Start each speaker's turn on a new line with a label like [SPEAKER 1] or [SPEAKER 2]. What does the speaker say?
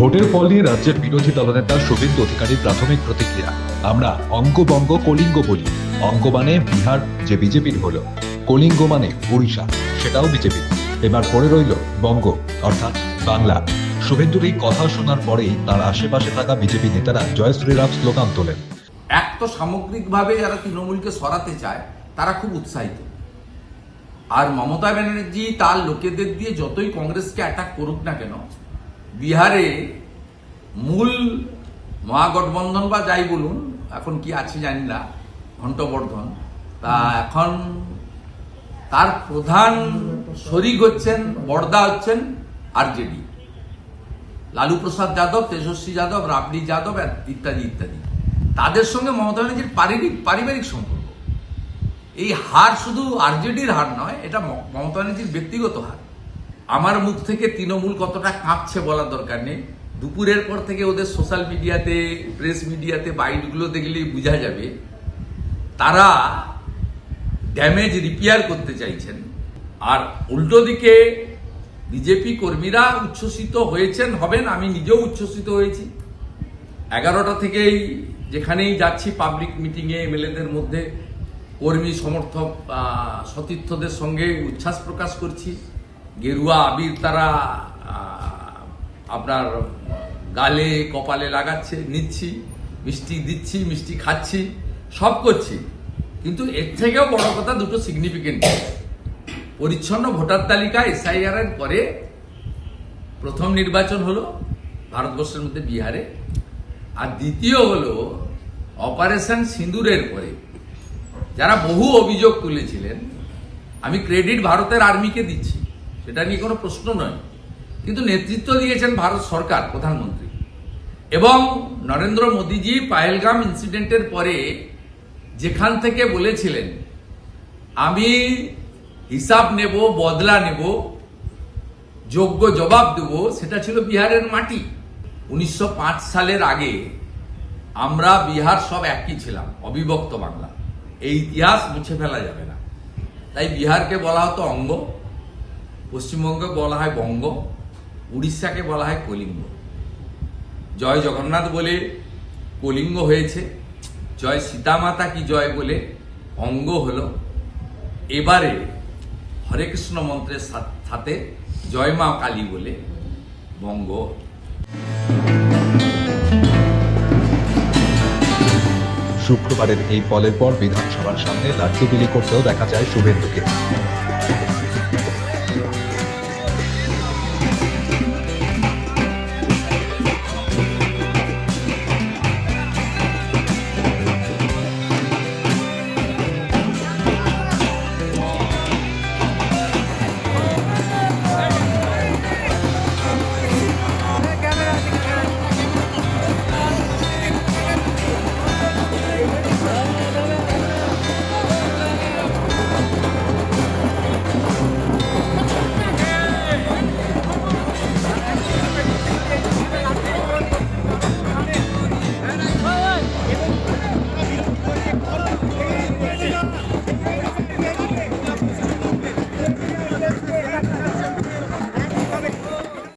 [SPEAKER 1] ভোটের ফল নিয়ে রাজ্যের বিরোধী দলনেতা শুভেন্দু অধিকারীর প্রাথমিক প্রতিক্রিয়া। আমরা অঙ্গবঙ্গ কলিঙ্গ বলি। অঙ্গ মানে বিহার, যে বিজেপির হলো। কলিঙ্গ মানে উড়িষ্যা, সেটাও বিজেপির। এবার পড়ে রইল বঙ্গ, অর্থাৎ বাংলা। শুভেন্দুর এই কথা শোনার পরেই তার আশেপাশে থাকা বিজেপি নেতারা জয় শ্রীরাম স্লোগান তোলেন।
[SPEAKER 2] এক তো সামগ্রিকভাবে যারা তৃণমূলকে সরাতে চায় তারা খুব উৎসাহিত, আর মমতা ব্যানার্জি তার লোকেদের দিয়ে যতই কংগ্রেসকে অ্যাটাক করুক না কেন, বিহারে মূল মহাগঠবন্ধন বা যাই বলুন, এখন কি আছে জানি না, ঘণ্টবর্ধন, তা এখন তার প্রধান শরিক হচ্ছেন, বড়দা হচ্ছেন আরজেডি, লালু প্রসাদ যাদব, তেজস্বী যাদব, রাবড়ি যাদব ইত্যাদি ইত্যাদি। তাদের সঙ্গে মমতা ব্যানার্জির পারিবারিক সম্পর্ক। এই হার শুধু আরজেডির হার নয়, এটা মমতা ব্যানার্জির ব্যক্তিগত হার। আমার মুখ থেকে তৃণমূল কতটা কাঁপছে বলার দরকার নেই। দুপুরের পর থেকে ওদের সোশ্যাল মিডিয়াতে, প্রেস মিডিয়াতে বাইটগুলো দেখলেই বোঝা যাবে তারা ড্যামেজ রিপেয়ার করতে চাইছেন। আর উল্টো দিকে বিজেপি কর্মীরা উচ্ছ্বসিত হয়েছেন, হবেন। আমি নিজেও উচ্ছ্বসিত হয়েছি। 11টা থেকেই যেখানেই যাচ্ছি পাবলিক মিটিংয়ে এমএলএদের মধ্যে কর্মী সমর্থক সতীর্থদের সঙ্গে উচ্ছ্বাস প্রকাশ করছি। গেরুয়া আবির তারা আপনার গালে কপালে লাগাচ্ছে, নিচ্ছি, মিষ্টি দিচ্ছি, মিষ্টি খাচ্ছি, সব করছি। কিন্তু এর থেকেও বড় কথা দুটো সিগনিফিকেন্ট। পরিচ্ছন্ন ভোটার তালিকা এসআইআর এর পরে প্রথম নির্বাচন হলো ভারতবর্ষের মধ্যে বিহারে, আর দ্বিতীয় হলো অপারেশন সিঁদুরের পরে যারা বহু অভিযোগ তুলেছিলেন। আমি ক্রেডিট ভারতের আর্মিকে দিচ্ছি, সেটা নিয়ে কোনো প্রশ্ন নয়, কিন্তু নেতৃত্ব দিয়েছেন ভারত সরকার, প্রধানমন্ত্রী। এবং নরেন্দ্র মোদীজি পাহেলগাম ইনসিডেন্টের পরে যেখান থেকে বলেছিলেন আমি হিসাব নেব, বদলা নেব, যোগ্য জবাব দেব, সেটা ছিল বিহারের মাটি। 1905 সালের আগে আমরা বিহার সব একই ছিলাম, অবিভক্ত বাংলা। এই ইতিহাস মুছে ফেলা যাবে না। তাই বিহারকে বলা হতো অঙ্গ, পশ্চিমবঙ্গকে বলা হয় বঙ্গ, উড়িষ্যাকে বলা হয় কলিঙ্গ। জয় জগন্নাথ বলে কলিঙ্গ হয়েছে, জয় সীতামাতা কি জয় বলে অঙ্গ হলো। এবারে হরে কৃষ্ণ মন্ত্রের সাথে জয় মা কালী বলে বঙ্গ।
[SPEAKER 1] শুক্রবারের এই ফলের পর বিধানসভার সামনে লাড্ডু বিলি করতেও দেখা যায় শুভেন্দুকে।